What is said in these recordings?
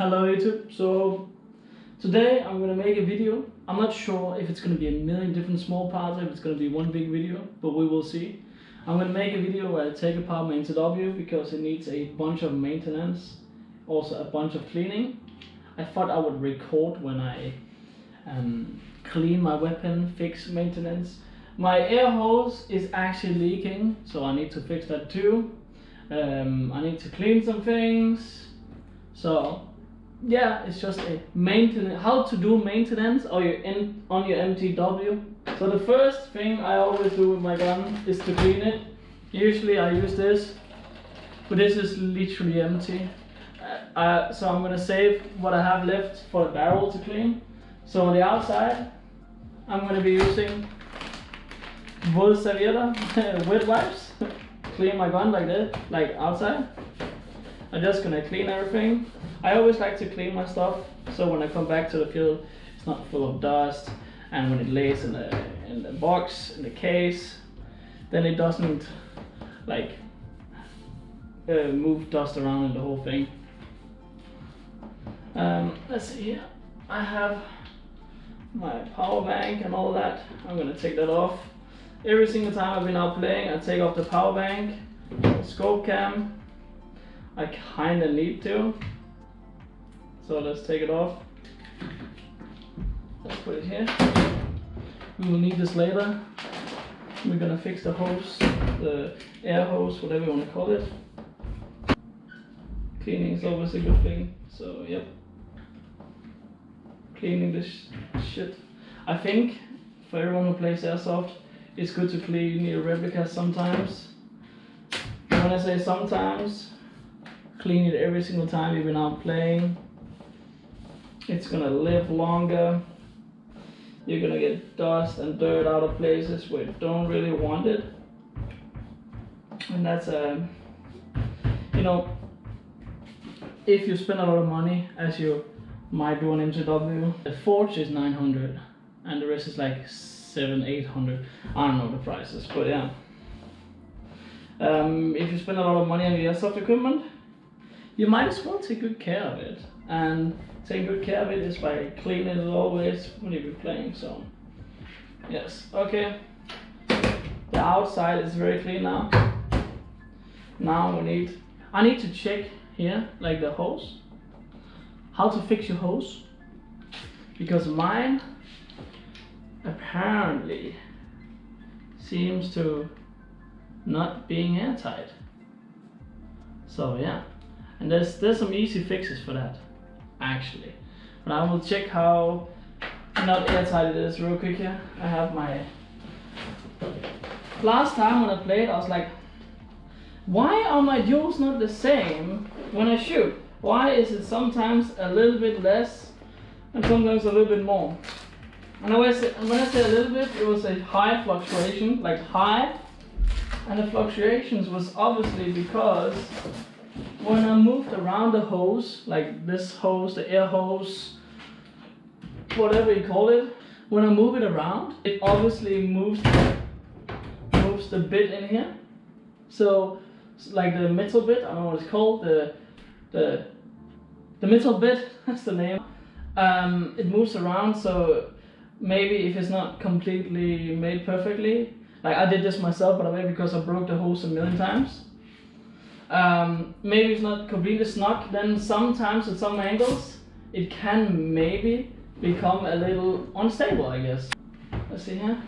Hello YouTube. So today I'm gonna make a video. I'm not sure if it's gonna be a million different small parts, if it's gonna be one big video, but we will see. I'm gonna make a video where I take apart my MTW because it needs a bunch of maintenance, also a bunch of cleaning. I thought I would record when I clean my weapon, fix maintenance. My air hose is actually leaking, so I need to fix that too. I need to clean some things. So yeah, it's just a maintenance, how to do maintenance on your MTW. So the first thing I always do with my gun is to clean it. Usually I use this, but this is literally empty. So I'm gonna save what I have left for the barrel to clean. So on the outside, I'm gonna be using våd servietter, wet wipes, clean my gun like that, like outside. I'm just gonna clean everything. I always like to clean my stuff, so when I come back to the field, it's not full of dust, and when it lays in the box, in the case, then it doesn't like move dust around in the whole thing. Let's see here. I have my power bank and all that. I'm gonna take that off. Every single time I've been out playing, I take off the power bank, scope cam. I kinda need to. So let's take it off. Let's put it here. We will need this later. We're gonna fix the hose, the air hose, whatever you wanna call it. Cleaning is always a good thing, so yep. Cleaning this shit. I think for everyone who plays Airsoft, it's good to clean your replicas sometimes. And when I say sometimes, clean it every single time you've been out playing. It's gonna live longer. You're gonna get dust and dirt out of places where you don't really want it. And that's you know, if you spend a lot of money, as you might do on MTW, the forge is 900 and the rest is like 700-800. I don't know the prices, but yeah. If you spend a lot of money on the Airsoft equipment, you might as well take good care of it. And taking good care of it is by cleaning it always when you're playing. So yes, okay. The outside is very clean now. Now I need to check here, like the hose, how to fix your hose, because mine apparently seems to not being airtight. So yeah, and there's some easy fixes for that actually, but I will check how not airtight it is real quick here. I have my, last time when I played I was like, why are my joules not the same when I shoot? Why is it sometimes a little bit less and sometimes a little bit more? And when I say a little bit, it was a high fluctuation, like high, and the fluctuations was obviously because when I moved around the hose, like this hose, the air hose, whatever you call it, when I move it around, it obviously moves the bit in here. So like the metal bit, I don't know what it's called, the metal bit, that's the name. It moves around, so maybe if it's not completely made perfectly, like I did this myself, but maybe because I broke the hose a million times. Maybe it's not completely snug, then sometimes at some angles it can maybe become a little unstable, I guess. Let's see here.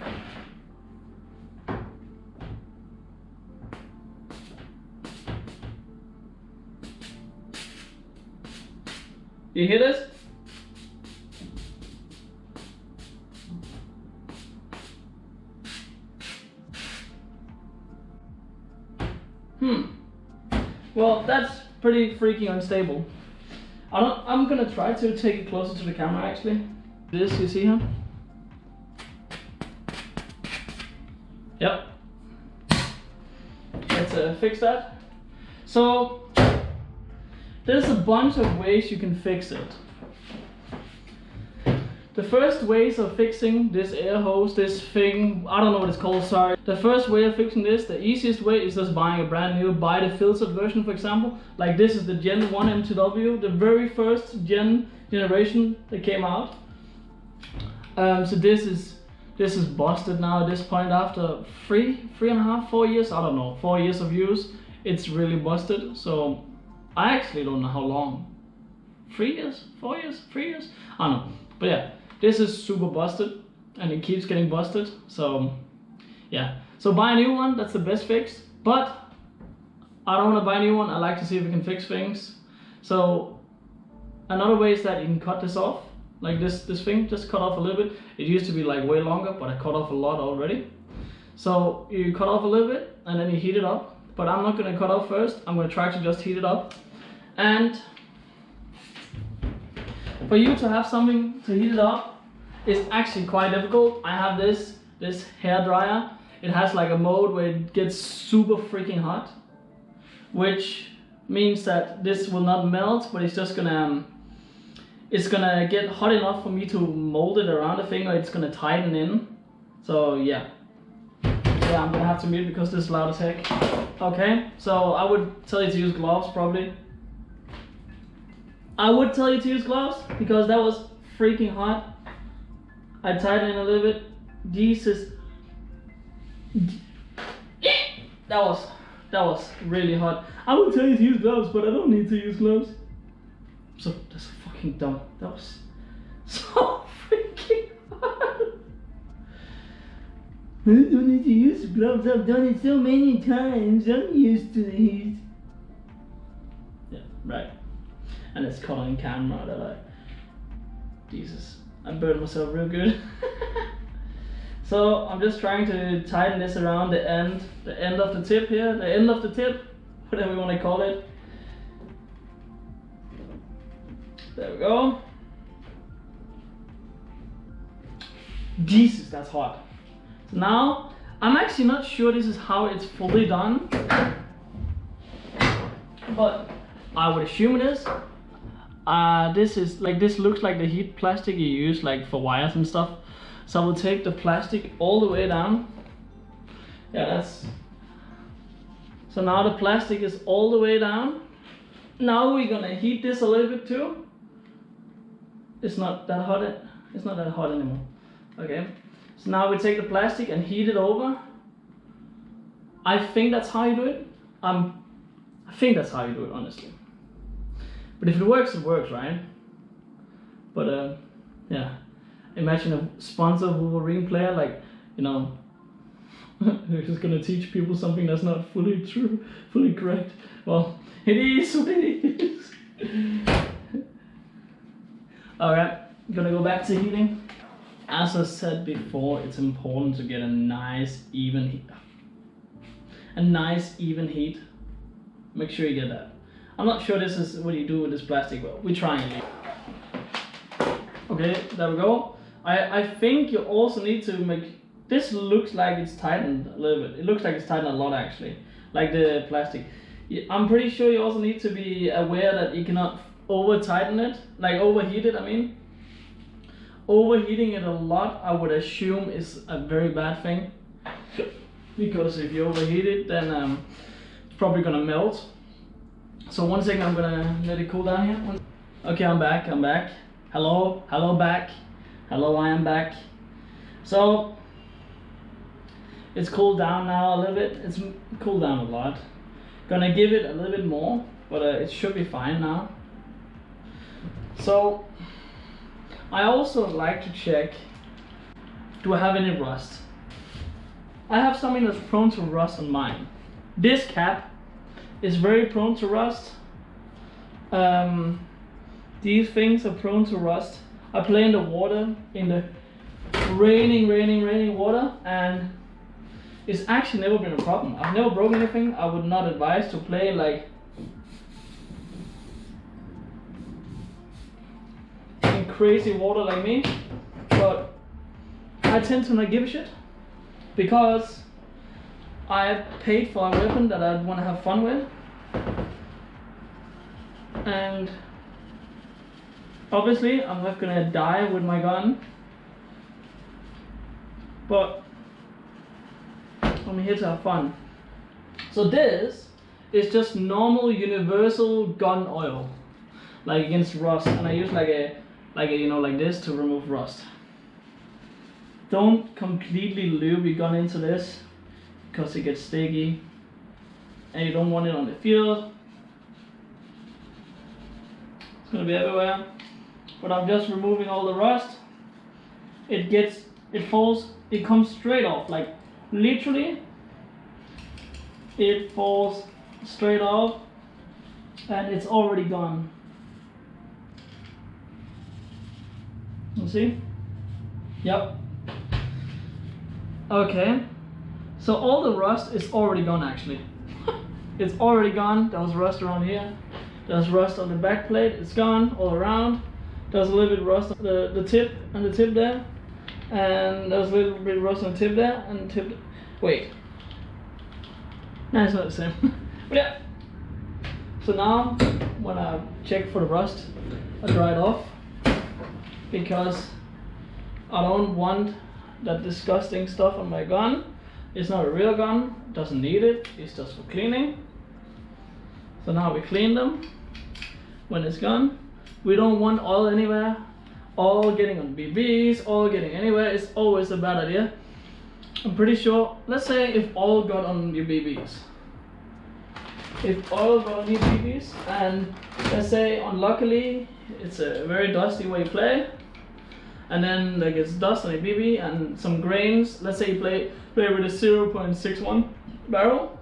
You hear this? Well, that's pretty freaking unstable. I'm gonna try to take it closer to the camera actually. This, you see here? Yep. Let's fix that. So there's a bunch of ways you can fix it. the first ways of fixing this air hose, this thing, I don't know what it's called, sorry. The first way of fixing this, the easiest way is just buying a brand new, buy the filtered version for example. Like this is the Gen 1 MTW, the very first generation that came out. So this is busted now at this point after 3.5, 4 years, I don't know, 4 years of use. It's really busted, so I actually don't know how long. 3 years, 4 years, 3 years? I don't know, but yeah. This is super busted and it keeps getting busted, so yeah. So buy a new one, that's the best fix, but I don't want to buy a new one, I like to see if we can fix things. So another way is that you can cut this off, like this thing, just cut off a little bit. It used to be like way longer, but I cut off a lot already. So you cut off a little bit and then you heat it up, but I'm not going to cut off first, I'm going to try to just heat it up. And for you to have something to heat it up is actually quite difficult. I have this hair dryer. It has like a mode where it gets super freaking hot, which means that this will not melt, but it's just gonna get hot enough for me to mold it around the thing, or it's gonna tighten in. So yeah, I'm gonna have to mute because this is loud as heck. Okay, so I would tell you to use gloves probably. I would tell you to use gloves because that was freaking hot. I tightened in a little bit. Jesus. That was really hot. I would tell you to use gloves, but I don't need to use gloves. So that's fucking dumb. That was so freaking hot. I don't need to use gloves. I've done it so many times. I'm used to the heat. Yeah, right. And it's caught on camera that Jesus, I burned myself real good. So I'm just trying to tighten this around the end of the tip here, the end of the tip, whatever you want to call it. There we go. Jesus, that's hot. So now, I'm actually not sure this is how it's fully done, but I would assume it is. This looks like the heat plastic you use like for wires and stuff. So I will take the plastic all the way down. Yeah, so now the plastic is all the way down. Now we're gonna heat this a little bit too. It's not that hot. It's not that hot anymore. Okay. So now we take the plastic and heat it over. I think that's how you do it. I think that's how you do it, honestly. But if it works, right? But yeah, imagine a sponsor Wolverine player, like, you know, who's gonna teach people something that's not fully true, fully correct. Well, it is what it is. Alright, gonna go back to heating. As I said before, it's important to get a nice even heat. A nice even heat. Make sure you get that. I'm not sure this is what you do with this plastic, but we're trying it. Okay, there we go. I think you also need to make, this looks like it's tightened a little bit. It looks like it's tightened a lot actually, like the plastic. I'm pretty sure you also need to be aware that you cannot over tighten it, like overheat it, I mean. Overheating it a lot, I would assume, is a very bad thing. Because if you overheat it, then it's probably gonna melt. So 1 second, I'm gonna let it cool down here. Okay, I'm back. Hello, back. Hello, I am back. So it's cooled down now a little bit. It's cooled down a lot. Gonna give it a little bit more, but it should be fine now. So I also like to check, do I have any rust? I have something that's prone to rust on mine. This cap is very prone to rust. These things are prone to rust. I play in the water, in the raining water, and it's actually never been a problem. I've never broken anything. I would not advise to play like in crazy water like me, but I tend to not give a shit because I paid for a weapon that I want to have fun with, and Obviously, I'm not gonna die with my gun, but I'm here to have fun. So this is just normal universal gun oil, like against rust, and I use like a you know, like this to remove rust. Don't completely lube your gun into this because it gets sticky, and you don't want it on the field. It's gonna be everywhere. But I'm just removing all the rust. It comes straight off, like literally it falls straight off and it's already gone. You see? Yep. Okay, so all the rust is already gone actually. It's already gone. There was rust around here. There's rust on the back plate. It's gone all around. There's a little bit of rust on the tip and the tip there. And there's a little bit of rust on the tip there and the tip. Wait. No, it's not the same. But yeah. So now, when I check for the rust, I dry it off. Because I don't want that disgusting stuff on my gun. It's not a real gun. Doesn't need it. It's just for cleaning. So now we clean them when it's gone. We don't want oil anywhere. All getting on BBs, all getting anywhere is always a bad idea. I'm pretty sure, let's say if oil got on your BBs. If oil got on your BBs and let's say unluckily it's a very dusty way you play, and then there gets dust on your BB and some grains. Let's say you play with a 0.61 barrel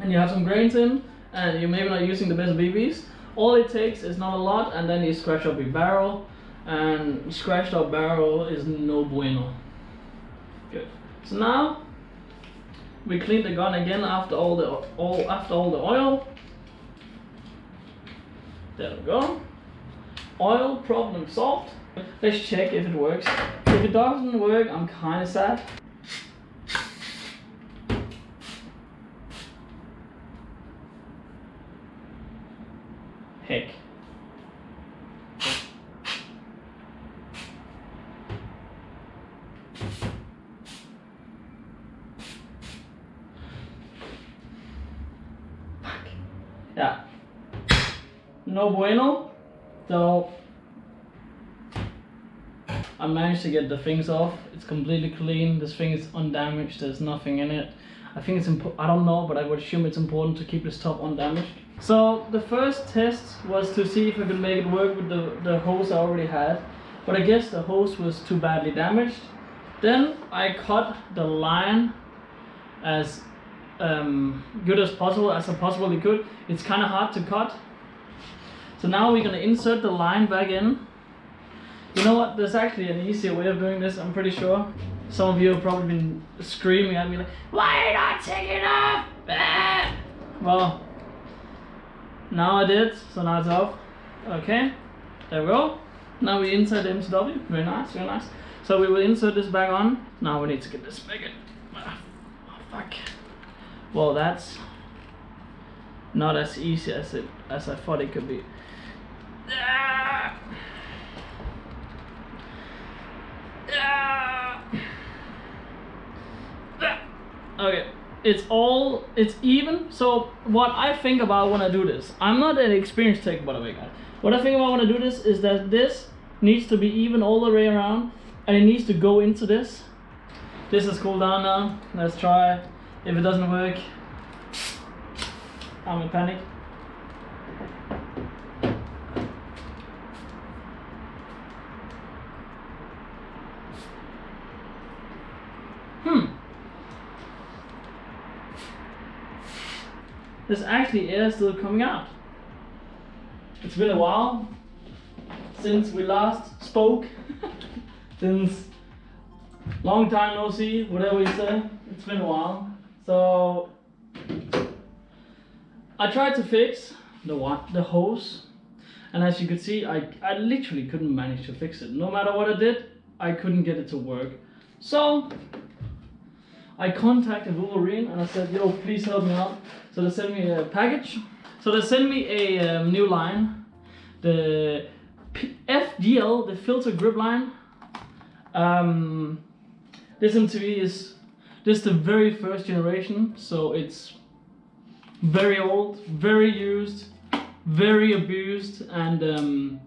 and you have some grains in and you're maybe not using the best BBs. All it takes is not a lot, and then you scratch up your barrel, and scratched up barrel is no bueno. Good. So now we clean the gun again after all the oil. There we go. Oil problem solved. Let's check if it works. If it doesn't work, I'm kind of sad. Heck. Yeah. No bueno. So I managed to get the things off. It's completely clean. This thing is undamaged. There's nothing in it. I think it's I don't know, but I would assume it's important to keep this top undamaged. So the first test was to see if I could make it work with the hose I already had, but I guess the hose was too badly damaged. Then I cut the line as good as possible, as I possibly could. It's kind of hard to cut. So now we're gonna insert the line back in. You know what, there's actually an easier way of doing this, I'm pretty sure. Some of you have probably been screaming at me like, why are you not taking it off? Ah! Well, now I did, so now it's off. Okay, there we go. Now we insert the MTW, very nice, very nice. So we will insert this back on. Now we need to get this back in. Oh, fuck. Well, that's not as easy as I thought it could be. Ah! Okay, it's even. So what I think about when I do this, I'm not an experienced tech, by the way, guys. What I think about when I do this is that this needs to be even all the way around, and it needs to go into this. This is cooled down now. Let's try. If it doesn't work, I'm in panic. There's actually air still coming out. It's been a while since we last spoke. Since long time no see, whatever you say. It's been a while. So I tried to fix the hose, and as you could see, I literally couldn't manage to fix it. No matter what I did, I couldn't get it to work. So I contacted Wolverine and I said, yo, please help me out. So they sent me a package. So they sent me a new line. The FGL, the filter grip line. This MTW is just the very first generation, so it's very old, very used, very abused, and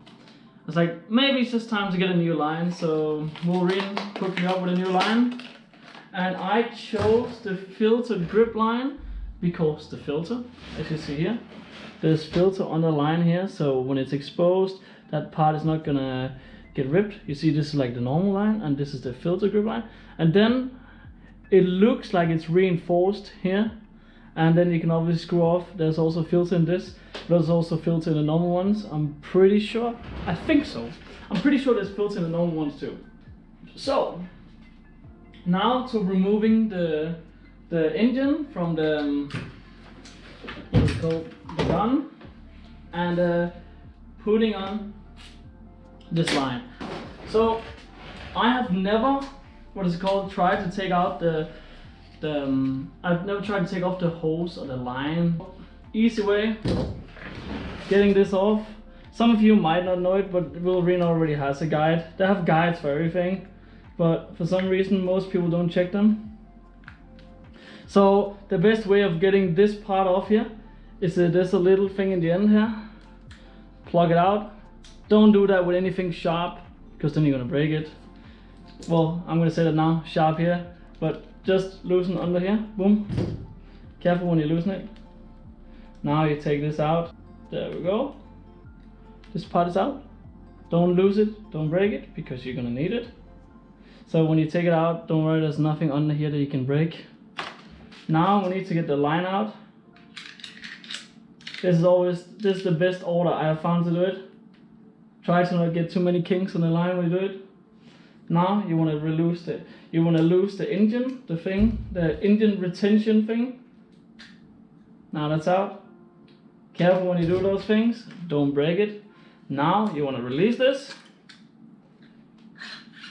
it's like maybe it's just time to get a new line. So Wolverine hooked me up with a new line, and I chose the filter grip line because the filter, as you see here, there's filter on the line here, so when it's exposed, that part is not gonna get ripped. You see, this is like the normal line, and this is the filter grip line, and then it looks like it's reinforced here, and then you can obviously screw off. There's also filter in this, but there's also filter in the normal ones. I'm pretty sure, I think so. I'm pretty sure there's filter in the normal ones too. So now to removing the engine from the what's it called, the gun, and putting on this line. So I have never, what is it called, tried to take out I've never tried to take off the hose or the line. Easy way getting this off. Some of you might not know it, but Wolverine already has a guide. They have guides for everything, but for some reason most people don't check them. So the best way of getting this part off here is there's a little thing in the end here. Plug it out. Don't do that with anything sharp, because then you're gonna break it. Well, I'm gonna say that now, sharp here, but just loosen under here, boom. Careful when you loosen it. Now you take this out, there we go. This part is out. Don't lose it, don't break it, because you're gonna need it. So when you take it out, don't worry, there's nothing under here that you can break. Now we need to get the line out. This is the best order I have found to do it. Try to not get too many kinks on the line when you do it. Now you want to release the engine, the engine retention thing. Now that's out. Careful when you do those things, don't break it. Now you want to release this.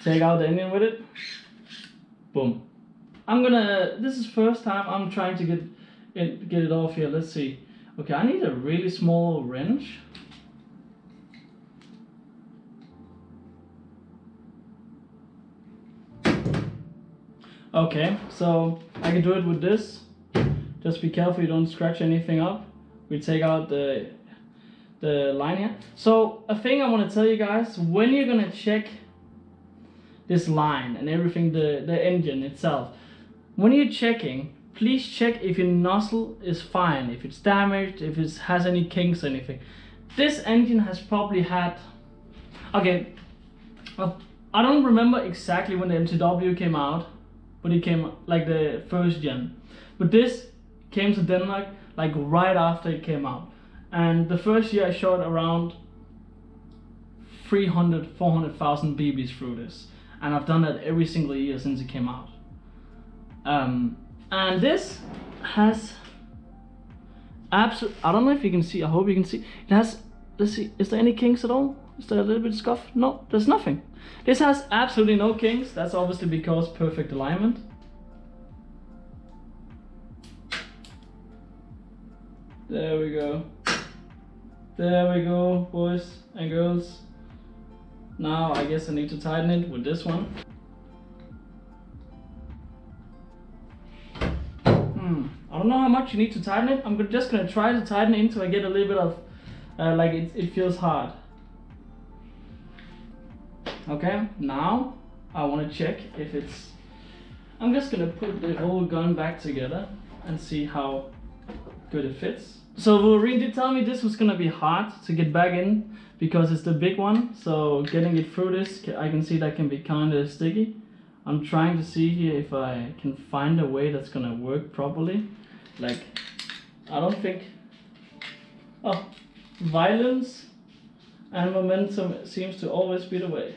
Take out the engine with it. Boom. This is first time I'm trying to get it off here. Let's see. Okay, I need a really small wrench. Okay, so I can do it with this. Just be careful you don't scratch anything up. We take out the line here. So a thing I want to tell you guys, when you're gonna check this line and everything, the engine itself, when you're checking, please check if your nozzle is fine, if it's damaged, if it has any kinks or anything. This engine has probably had, okay, I don't remember exactly when the MTW came out, but it came like the first gen. But this came to Denmark like right after it came out. And the first year I shot around 400,000 BBs through this. And I've done that every single year since it came out. And this has I don't know if you can see, I hope you can see. It has, let's see, is there any kinks at all? Is there a little bit of scuff? No, there's nothing. This has absolutely no kinks. That's obviously because perfect alignment. There we go. There we go, boys and girls. Now I guess I need to tighten it with this one. I don't know how much you need to tighten it. I'm just gonna try to tighten it until I get a little bit of, like it feels hard. Okay, now I want to check if it's, I'm just gonna put the whole gun back together and see how good it fits. So Wolverine did tell me this was gonna be hard to get back in because it's the big one, so getting it through this, I can see that can be kind of sticky. I'm trying to see here if I can find a way that's gonna work properly. Like, I don't think, oh, violence and momentum seems to always be the way.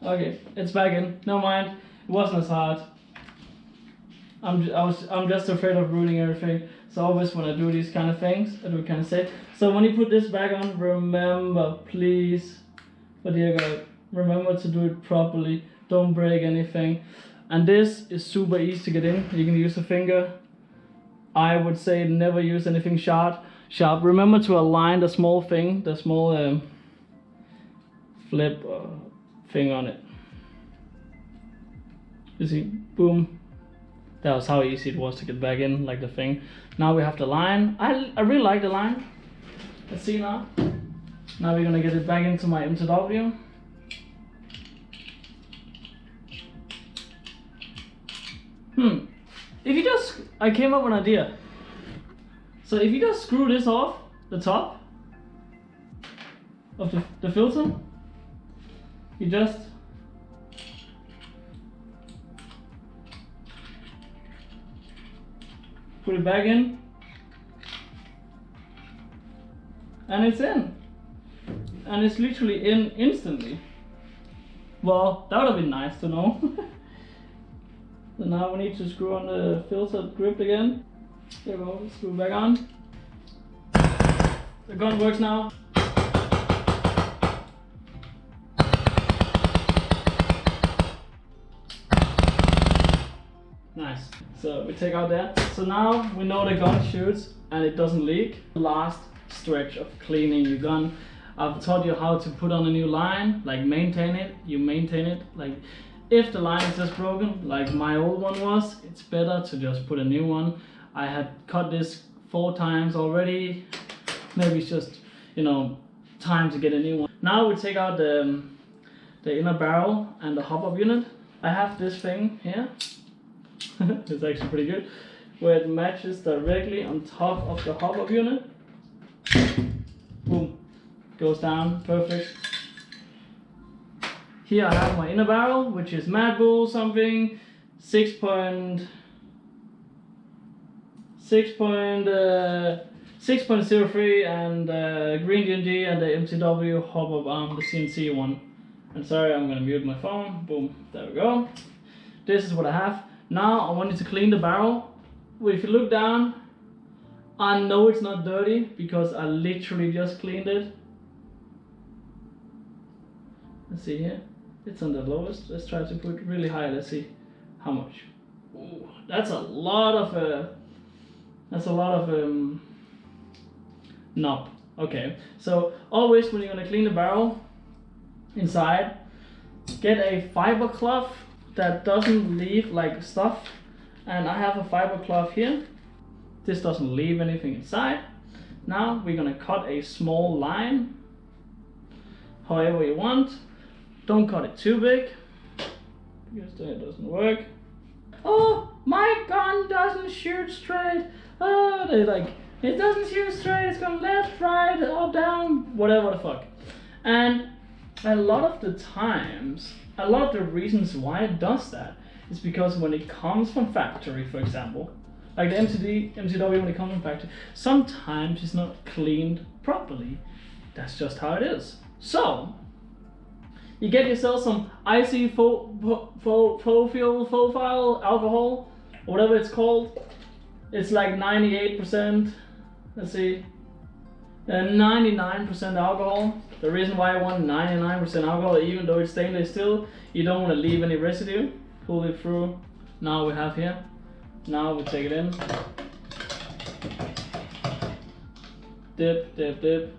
Okay, it's back in. No mind, it wasn't as hard. I'm just afraid of ruining everything. So always when I do these kind of things, I do kind of say. So when you put this back on, remember, please, for dear God, remember to do it properly. Don't break anything. And this is super easy to get in. You can use a finger. I would say never use anything sharp. sharp. Remember to align the small thing, the small flip thing on it. You see, boom. That was how easy it was to get back in, like the thing. Now we have the line. I really like the line. Let's see now. Now we're gonna get it back into my MTW. If you just, I came up with an idea. So if you just screw this off the top of the filter, you just put it back in, and it's in. And it's literally in instantly. Well, that would have been nice to know. So now we need to screw on the filter grip again. There we go, screw back on. The gun works now. Nice. So we take out that. So now we know the gun shoots and it doesn't leak. Last stretch of cleaning your gun. I've taught you how to put on a new line, like maintain it. You maintain it. Like if the line is just broken, like my old one was, it's better to just put a new one. I had cut this 4 times already. Maybe it's just, you know, time to get a new one. Now we take out the inner barrel and the hop-up unit. I have this thing here. It's actually pretty good, where it matches directly on top of the hop-up unit. Boom, goes down, perfect. Here I have my inner barrel, which is Mad Bull something, 6.03 and green GNG and the MTW hop-up arm, the CNC one. And sorry, I'm gonna mute my phone. Boom, there we go. This is what I have. Now I want you to clean the barrel. If you look down, I know it's not dirty because I literally just cleaned it. Let's see here. It's on the lowest. Let's try to put it really high. Let's see how much. Ooh, that's a lot of knob. Okay, so always when you're gonna clean the barrel inside, get a fiber cloth that doesn't leave like stuff. And I have a fiber cloth here. This doesn't leave anything inside. Now we're gonna cut a small line, however you want. Don't cut it too big, because then it doesn't work. Oh, my gun doesn't shoot straight. Oh, they like, it doesn't shoot straight, it's going left, right, up, down, whatever the fuck. And a lot of the times, a lot of the reasons why it does that is because when it comes from factory, for example, like the MTW when it comes from factory, sometimes it's not cleaned properly. That's just how it is. So, you get yourself some icy profile alcohol, or whatever it's called. It's like 98%, let's see, 99% alcohol. The reason why I want 99% alcohol, even though it's stainless steel, you don't want to leave any residue. Pull it through. Now we have here. Now we take it in. Dip, dip, dip.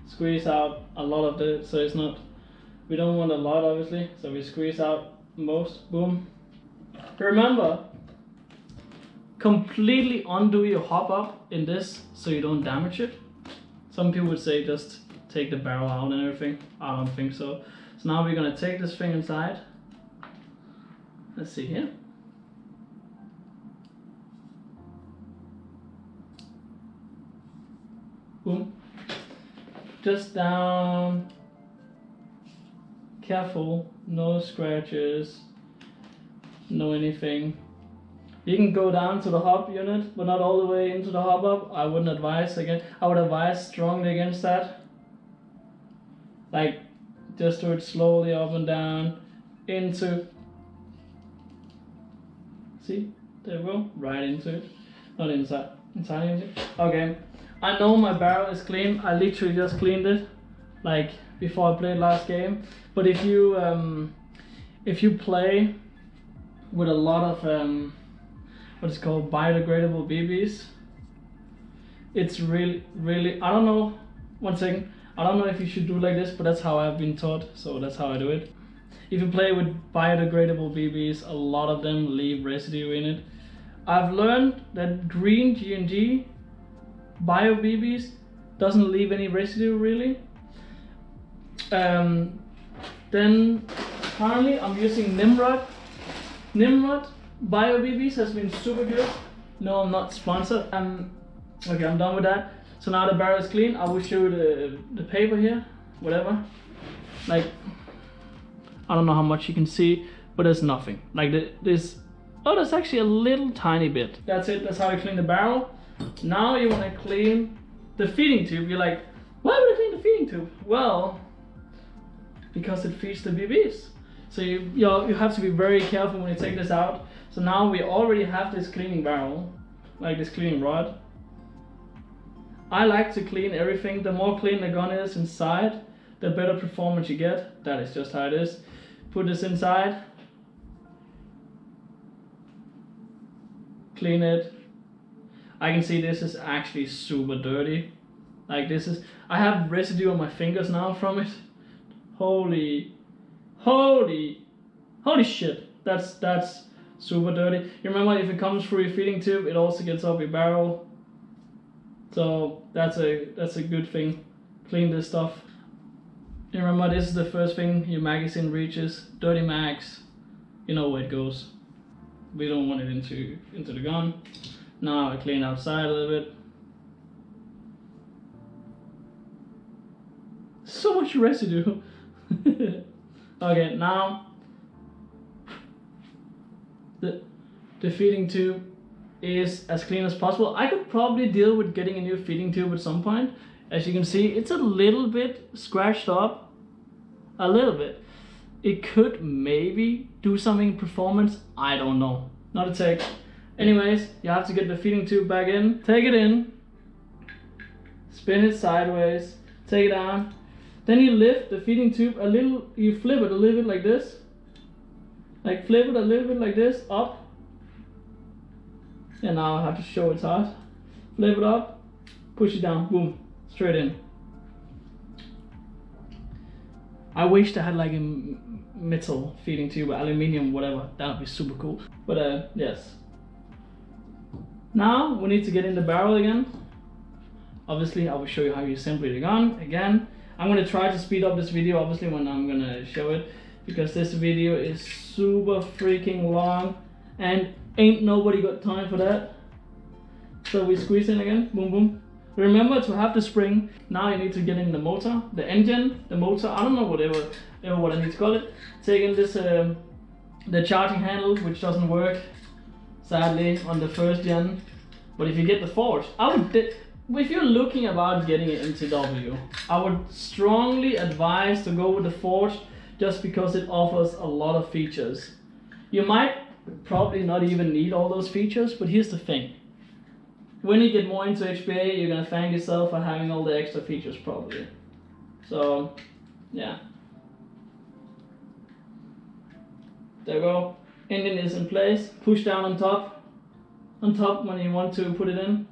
Squeeze out a lot of it, so it's not, we don't want a lot obviously, so we squeeze out most. Boom. Remember, completely undo your hop up in this so you don't damage it. Some people would say just take the barrel out and everything. I don't think so. So now we're gonna take this thing inside. Let's see here. Boom. Just down. Careful, no scratches, no anything. You can go down to the hop unit, but not all the way into the hop up. I wouldn't advise again. I would advise strongly against that. Like, just do it slowly up and down into. See, there we go, right into it. Not inside, inside into it. Okay, I know my barrel is clean. I literally just cleaned it, like before I played last game. But if you play with a lot of what is called biodegradable BBs, It's really, I don't know, one second, I don't know if you should do like this, but that's how I've been taught, so that's how I do it. If you play with biodegradable BBs, a lot of them leave residue in it. I've learned that green G&G bio BBs doesn't leave any residue really. Then currently I'm using Nimrod. Nimrod bio BBs has been super good. No, I'm not sponsored. Okay, I'm done with that. So now the barrel is clean. I will show you the paper here, whatever. Like, I don't know how much you can see, but there's nothing. Like there's actually a little tiny bit. That's it, that's how you clean the barrel. Now you want to clean the feeding tube. You're like, why would I clean the feeding tube? Well, because it feeds the BBs. So you have to be very careful when you take this out. So now we already have this cleaning barrel, like this cleaning rod. I like to clean everything. The more clean the gun is inside, the better performance you get. That is just how it is. Put this inside. Clean it. I can see this is actually super dirty. Like this is, I have residue on my fingers now from it. Holy shit. That's super dirty. You remember, if it comes through your feeding tube, it also gets up your barrel. So that's a good thing. Clean this stuff. You remember, this is the first thing your magazine reaches. Dirty mags, you know where it goes. We don't want it into the gun. Now I clean outside a little bit. So much residue. Okay, now the feeding tube is as clean as possible. I could probably deal with getting a new feeding tube at some point. As you can see, it's a little bit scratched up, a little bit. It could maybe do something in performance, I don't know, not a tech. Anyways, you have to get the feeding tube back in, take it in, spin it sideways, take it down, then you lift the feeding tube a little, you flip it a little bit like this, like flip it a little bit like this, up. And now I have to show it's hot. Flip it up, push it down, boom, straight in. I wish I had like a metal feeding tube, aluminium, whatever. That would be super cool. But yes. Now we need to get in the barrel again. Obviously, I will show you how you assemble the gun again. I'm gonna try to speed up this video, obviously, when I'm gonna show it, because this video is super freaking long and ain't nobody got time for that. So we squeeze in again, boom, boom. Remember to have the spring. Now you need to get in the motor, the engine, the motor, I don't know, whatever what I need to call it. Take in this, the charging handle, which doesn't work, sadly, on the first gen. But if you get the forge, if you're looking about getting an MTW, I would strongly advise to go with the forge, just because it offers a lot of features. You might probably not even need all those features, but here's the thing. When you get more into HPA, you're gonna thank yourself for having all the extra features probably. So, yeah. There we go. Engine is in place. Push down on top. On top when you want to put it in.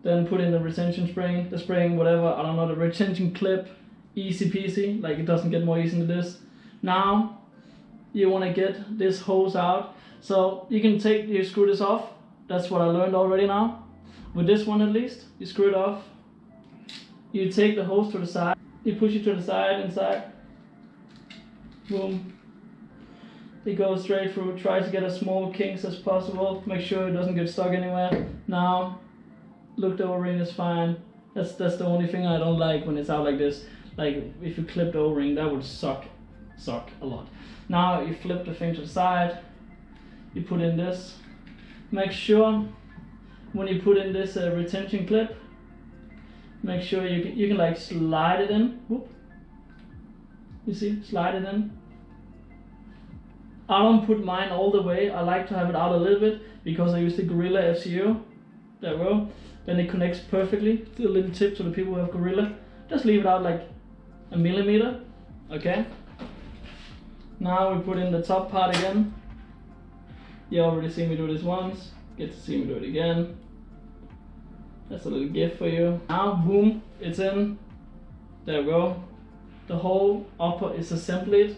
Then put in the retention spring, the spring, whatever, I don't know, the retention clip. Easy peasy, like it doesn't get more easy than this. Now, you wanna get this hose out. So you screw this off. That's what I learned already now. With this one at least, you screw it off. You take the hose to the side. You push it to the side, inside. Boom. It goes straight through. Try to get as small kinks as possible. Make sure it doesn't get stuck anywhere. Now, look, the O-ring is fine. That's the only thing I don't like when it's out like this. Like if you clip the O-ring, that would suck a lot. Now you flip the thing to the side. You put in this. Make sure when you put in this retention clip, make sure you can like slide it in. Whoop. You see, slide it in. I don't put mine all the way. I like to have it out a little bit because I use the Gorilla FCU. There we go. Then it connects perfectly. A little tip to the people who have Gorilla. Just leave it out like a millimeter. Okay. Now we put in the top part again. You already seen me do this once. Get to see me do it again. That's a little gift for you. Now, boom, it's in. There we go. The whole upper is assembled.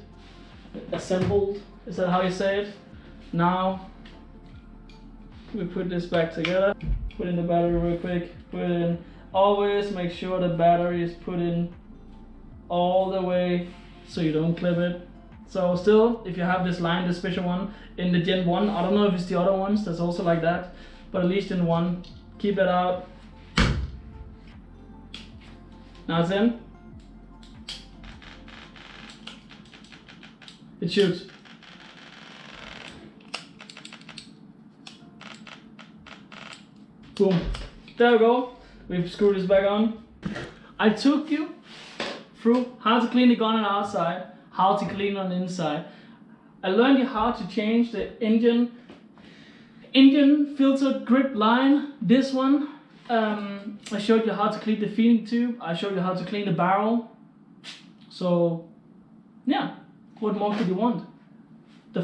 Is that how you say it? Now, we put this back together. Put in the battery real quick. Put it in. Always make sure the battery is put in all the way so you don't clip it. So still, if you have this line, this special one in the Gen 1, I don't know if it's the other ones that's also like that, but at least in one, keep it out. Now it's in. It shoots. Boom. There we go. We've screwed this back on. I took you through how to clean the gun on the outside, how to clean on the inside. I learned you how to change the engine filter grip line. This one, I showed you how to clean the feeding tube. I showed you how to clean the barrel. So yeah, what more could you want? The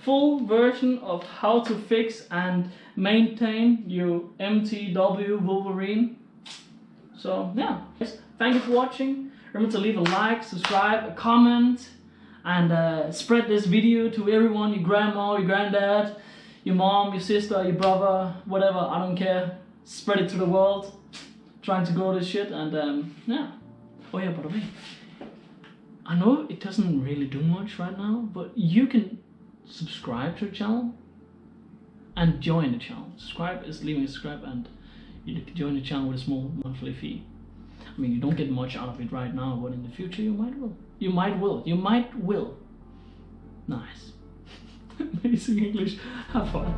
full version of how to fix and maintain your MTW Wolverine. So yeah, thank you for watching. Remember to leave a like, subscribe, a comment, and spread this video to everyone, your grandma, your granddad, your mom, your sister, your brother, whatever, I don't care. Spread it to the world. Trying to grow this shit, and yeah. Oh yeah, by the way, I know it doesn't really do much right now, but you can subscribe to the channel and join the channel. Subscribe is leaving a subscribe, and you can join the channel with a small monthly fee. I mean, you don't get much out of it right now, but in the future you might will. You might will. Nice. Amazing English. Have fun.